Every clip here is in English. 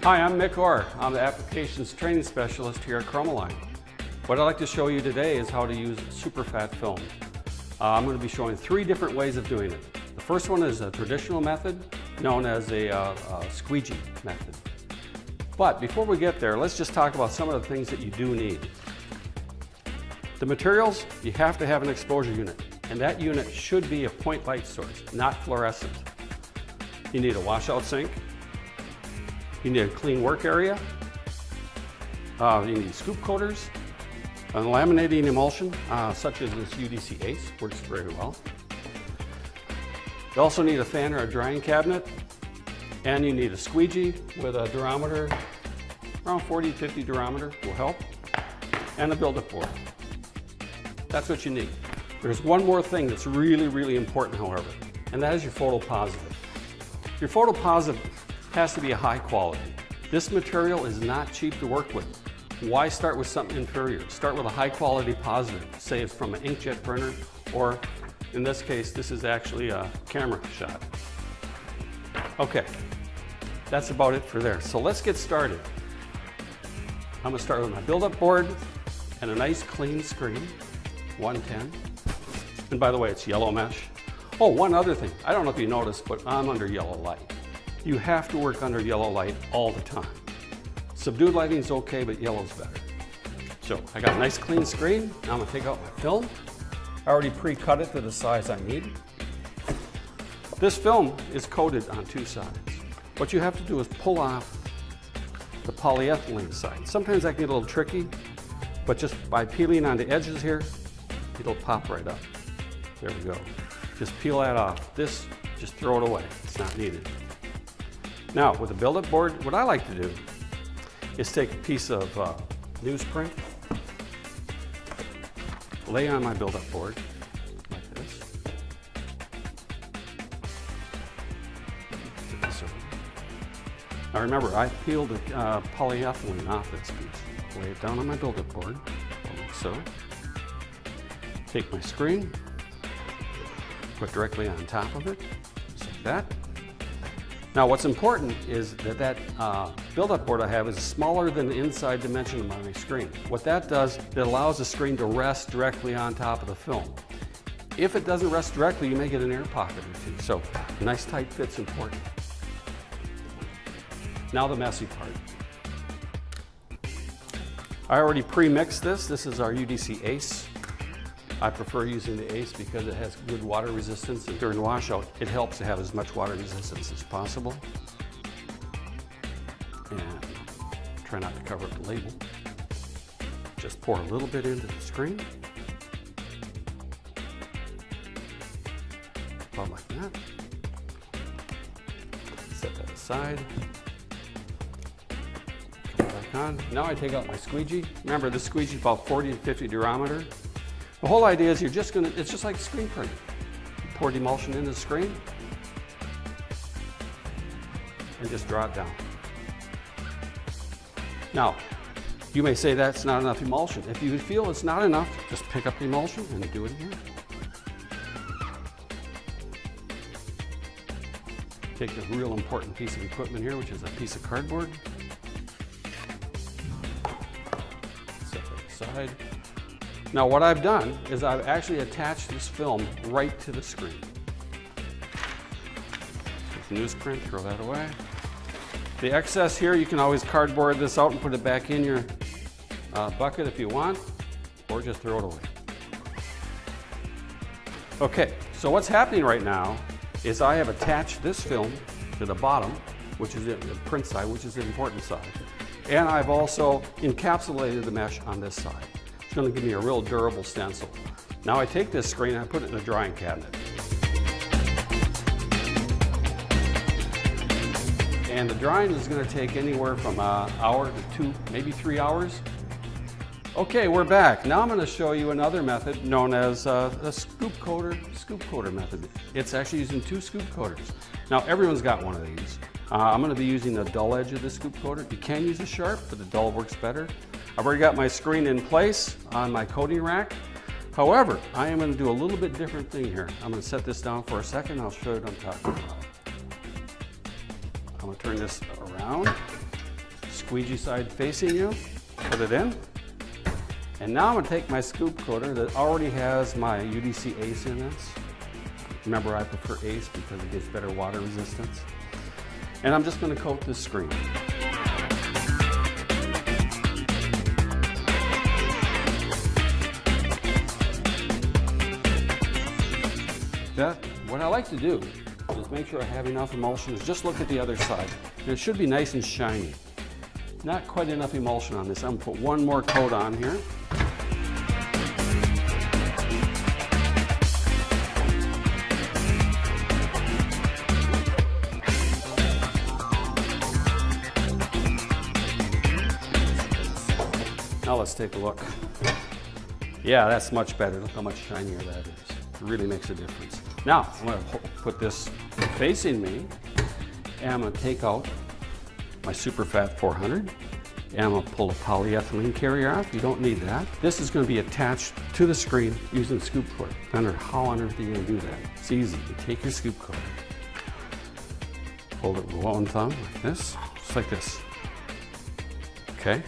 Hi, I'm Mick Orr. I'm the Applications Training Specialist here at Chromaline. What I'd like to show you today is how to use super phat film. I'm going to be showing 3 different ways of doing it. The first one is a traditional method known as a squeegee method. But before we get there, let's just talk about some of the things that you do need. The materials, you have to have an exposure unit, and that unit should be a point light source, not fluorescent. You need a washout sink. You need a clean work area. You need scoop coaters, a laminating emulsion, such as this UDC Ace, works very well. You also need a fan or a drying cabinet, and you need a squeegee with a durometer, around 40-50 durometer will help, and a build-up board. That's what you need. There's one more thing that's really, really important, however, and that is your photopositive. Your photopositive has to be a high quality. This material is not cheap to work with. Why start with something inferior? Start with a high quality positive, say it's from an inkjet printer, or in this case, this is actually a camera shot. Okay, that's about it for there. So let's get started. I'm gonna start with my build-up board and a nice clean screen, 110. And by the way, it's yellow mesh. Oh, one other thing. I don't know if you noticed, but I'm under yellow light. You have to work under yellow light all the time. Subdued lighting is okay, but yellow's better. So I got a nice clean screen. Now I'm gonna take out my film. I already pre-cut it to the size I need. This film is coated on 2 sides. What you have to do is pull off the polyethylene side. Sometimes that can get a little tricky, but just by peeling on the edges here, it'll pop right up. There we go. Just peel that off. This, just throw it away. It's not needed. Now, with the build-up board, what I like to do is take a piece of newsprint, lay on my build-up board like this. Now remember, I peeled the polyethylene off this piece. Lay it down on my build-up board, like so. Take my screen, put directly on top of it, just like that. Now what's important is that build-up board I have is smaller than the inside dimension of my screen. What that does, it allows the screen to rest directly on top of the film. If it doesn't rest directly, you may get an air pocket or 2. So a nice tight fit's important. Now the messy part. I already pre-mixed this. This is our UDC Ace. I prefer using the Ace because it has good water resistance, and during washout, it helps to have as much water resistance as possible. And try not to cover up the label. Just pour a little bit into the screen. About like that. Set that aside. Come back on. Now I take out my squeegee. Remember, this squeegee is about 40-50 durometer. The whole idea is it's just like screen printing. You pour the emulsion into the screen and just draw it down. Now, you may say that's not enough emulsion. If you feel it's not enough, just pick up the emulsion and do it again. Take a real important piece of equipment here, which is a piece of cardboard. Set that aside. Now what I've done is I've actually attached this film right to the screen. Take the newsprint, throw that away. The excess here, you can always cardboard this out and put it back in your bucket if you want, or just throw it away. Okay, so what's happening right now is I have attached this film to the bottom, which is the print side, which is the important side. And I've also encapsulated the mesh on this side. It's going to give me a real durable stencil. Now I take this screen and I put it in a drying cabinet. And the drying is going to take anywhere from an hour to 2, maybe 3 hours. Okay, we're back. Now I'm going to show you another method known as a scoop coater method. It's actually using 2 scoop coaters. Now everyone's got one of these. I'm going to be using the dull edge of the scoop coater. You can use a sharp, but the dull works better. I've already got my screen in place on my coating rack. However, I am going to do a little bit different thing here. I'm going to set this down for a second. I'll show you what I'm talking about. I'm going to turn this around. squeegee side facing you, put it in. And now I'm going to take my scoop coater that already has my UDC Ace in it. Remember, I prefer Ace because it gives better water resistance. And I'm just going to coat this screen. What I like to do is make sure I have enough emulsion. Is just look at the other side. And it should be nice and shiny. Not quite enough emulsion on this. I'm going to put one more coat on here. Now let's take a look. Yeah, that's much better. Look how much shinier that is. It really makes a difference. Now, I'm going to put this facing me, and I'm going to take out my Super Phat 400, and I'm going to pull the polyethylene carrier off. You don't need that. This is going to be attached to the screen using the scoop coater. I wonder how on earth are you going to do that? It's easy. You take your scoop coater, hold it with one thumb like this, just like this. Okay?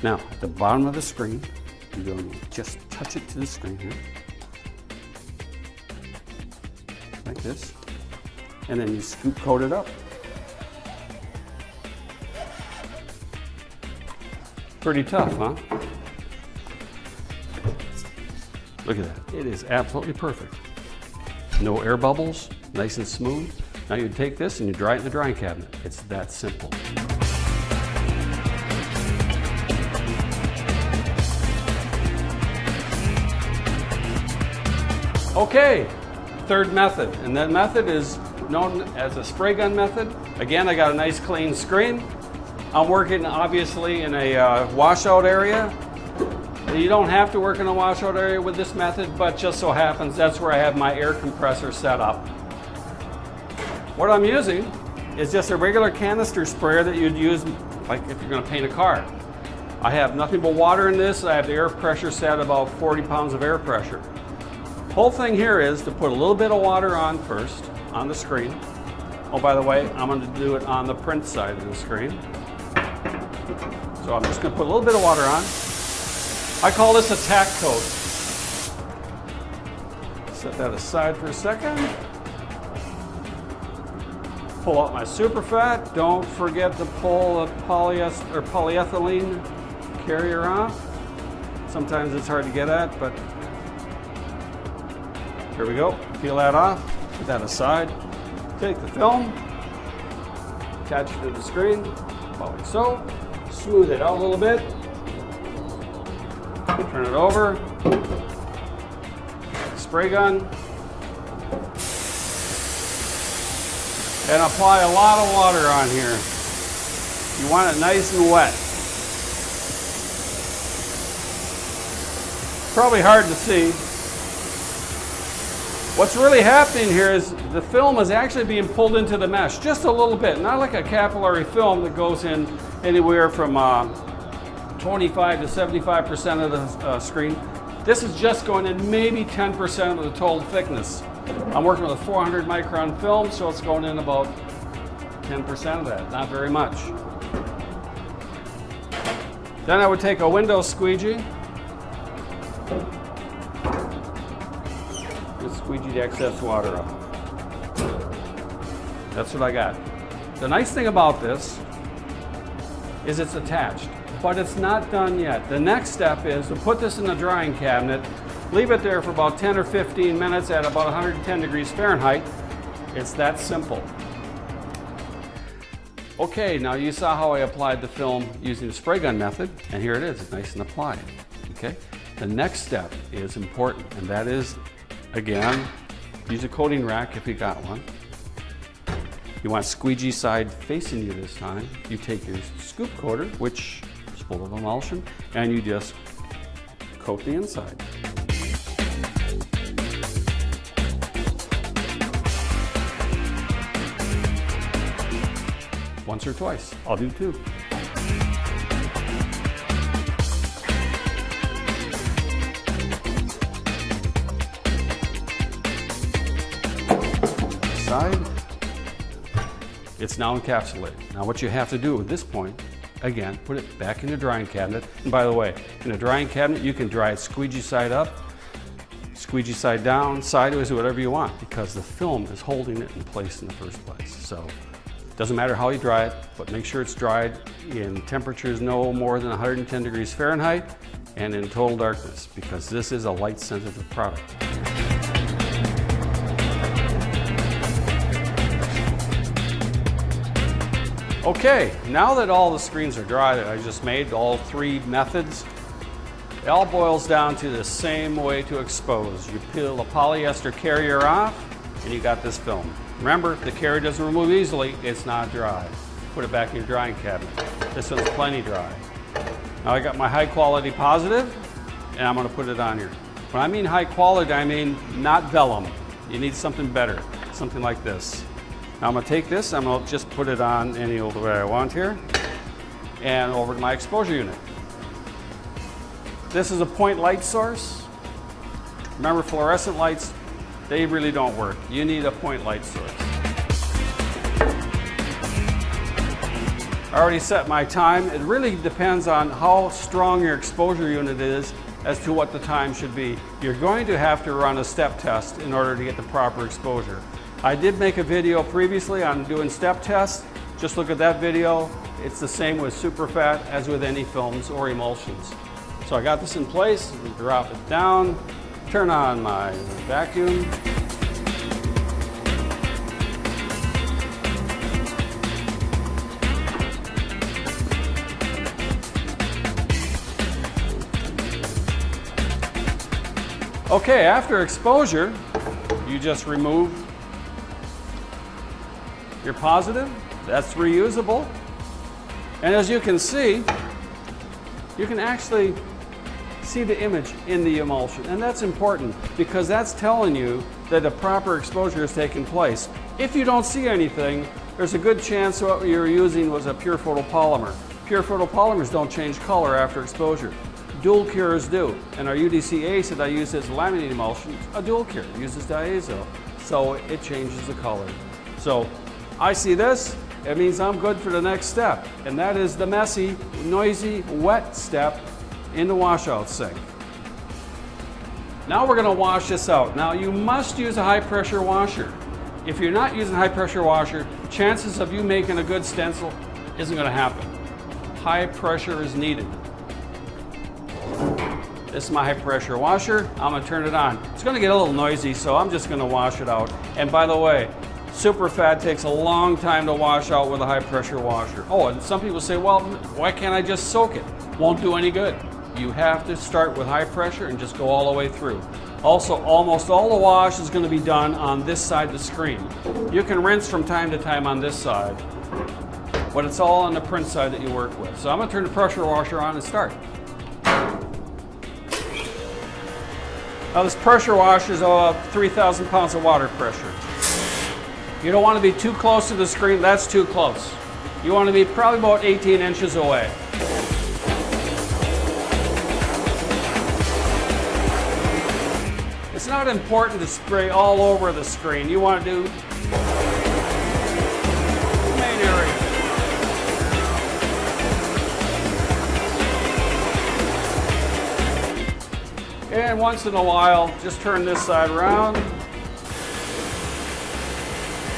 Now, at the bottom of the screen, you're going to just touch it to the screen here. Like this. And then you scoop coat it up. Pretty tough, huh? Look at that. It is absolutely perfect. No air bubbles, nice and smooth. Now you take this and you dry it in the drying cabinet. It's that simple. Okay, third method, and that method is known as a spray gun method. Again, I got a nice clean screen. I'm working obviously in a washout area. You don't have to work in a washout area with this method, but just so happens that's where I have my air compressor set up. What I'm using is just a regular canister sprayer that you'd use like if you're going to paint a car. I have nothing but water in this. I have the air pressure set about 40 pounds of air pressure. Whole thing here is to put a little bit of water on first on the screen. Oh, by the way, I'm going to do it on the print side of the screen. So I'm just going to put a little bit of water on. I call this a tack coat. Set that aside for a second. Pull out my Super Phat. Don't forget to pull the polyethylene carrier off. Sometimes it's hard to get at, but here we go. Peel that off. Put that aside. Take the film. Attach it to the screen, about like so. Smooth it out a little bit. Turn it over. Spray gun. And apply a lot of water on here. You want it nice and wet. Probably hard to see. What's really happening here is the film is actually being pulled into the mesh just a little bit, not like a capillary film that goes in anywhere from 25 to 75% of the screen. This is just going in maybe 10% of the total thickness. I'm working with a 400 micron film, so it's going in about 10% of that, not very much. Then I would take a window squeegee. Just squeegee the excess water up. That's what I got. The nice thing about this is it's attached, but it's not done yet. The next step is to put this in the drying cabinet, leave it there for about 10 or 15 minutes at about 110 degrees Fahrenheit. It's that simple. Okay, now you saw how I applied the film using the spray gun method, and here it is, it's nice and applied. Okay, the next step is important, and that is, again, use a coating rack if you got one. You want squeegee side facing you this time. You take your scoop coater, which is full of emulsion, and you just coat the inside. Once or twice. I'll do two. Side. It's now encapsulated. Now what you have to do at this point, again, put it back in your drying cabinet. And by the way, in a drying cabinet, you can dry it squeegee side up, squeegee side down, sideways, whatever you want, because the film is holding it in place in the first place. So it doesn't matter how you dry it, but make sure it's dried in temperatures no more than 110 degrees Fahrenheit and in total darkness, because this is a light sensitive product. Okay, now that all the screens are dry that I just made, all three methods, it all boils down to the same way to expose. You peel the polyester carrier off and you got this film. Remember, the carrier doesn't remove easily, it's not dry. Put it back in your drying cabinet. This one's plenty dry. Now I got my high quality positive and I'm going to put it on here. When I mean high quality, I mean not vellum. You need something better, something like this. Now I'm going to take this, I'm going to just put it on any old way I want here, and over to my exposure unit. This is a point light source. Remember, fluorescent lights, they really don't work. You need a point light source. I already set my time. It really depends on how strong your exposure unit is as to what the time should be. You're going to have to run a step test in order to get the proper exposure. I did make a video previously on doing step tests. Just look at that video. It's the same with super phat as with any films or emulsions. So I got this in place, drop it down, turn on my vacuum. Okay, after exposure, you just remove your positive. That's reusable. And as you can see, you can actually see the image in the emulsion. And that's important because that's telling you that a proper exposure has taken place. If you don't see anything, there's a good chance what you're using was a pure photopolymer. Pure photopolymers don't change color after exposure. Dual cures do. And our UDC ACE that I use as laminate emulsion, a dual cure, uses diazo. So it changes the color. So I see this, it means I'm good for the next step. And that is the messy, noisy, wet step in the washout sink. Now we're going to wash this out. Now you must use a high pressure washer. If you're not using a high pressure washer, chances of you making a good stencil isn't going to happen. High pressure is needed. This is my high pressure washer. I'm going to turn it on. It's going to get a little noisy, so I'm just going to wash it out. And by the way, super phat takes a long time to wash out with a high pressure washer. Oh, and some people say, well, why can't I just soak it? Won't do any good. You have to start with high pressure and just go all the way through. Also, almost all the wash is going to be done on this side of the screen. You can rinse from time to time on this side, but it's all on the print side that you work with. So I'm going to turn the pressure washer on and start. Now this pressure washer is 3,000 pounds of water pressure. You don't want to be too close to the screen, that's too close. You want to be probably about 18 inches away. It's not important to spray all over the screen. You want to do the main area. And once in a while, just turn this side around.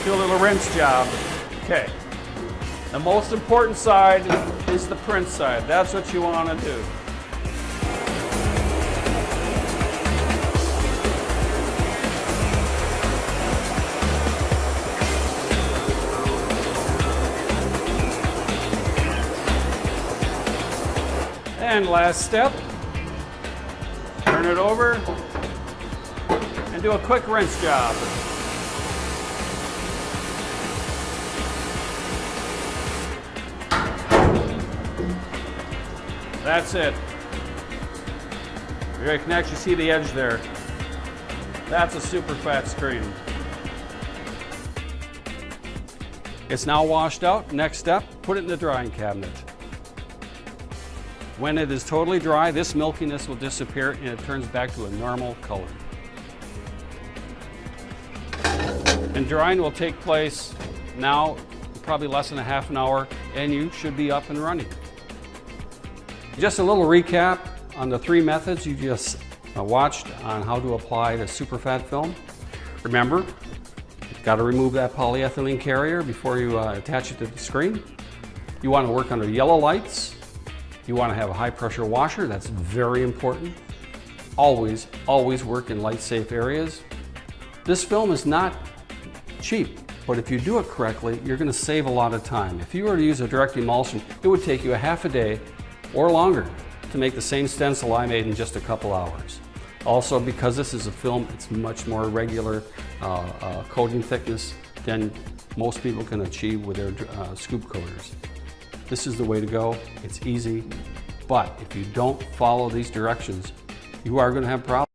Do a little rinse job. Okay. The most important side is the print side. That's what you want to do. And last step, turn it over and do a quick rinse job. That's it. You can actually see the edge there. That's a super phat screen. It's now washed out. Next step, put it in the drying cabinet. When it is totally dry, this milkiness will disappear and it turns back to a normal color. And drying will take place now probably less than a half an hour, and you should be up and running. Just a little recap on the three methods you just watched on how to apply the super fat film. Remember, you've got to remove that polyethylene carrier before you attach it to the screen. You want to work under yellow lights. You want to have a high pressure washer. That's very important. Always, always work in light safe areas. This film is not cheap, but if you do it correctly, you're going to save a lot of time. If you were to use a direct emulsion, it would take you a half a day or longer to make the same stencil I made in just a couple hours. Also, because this is a film, it's much more regular coating thickness than most people can achieve with their scoop coaters. This is the way to go. It's easy, but if you don't follow these directions, you are going to have problems.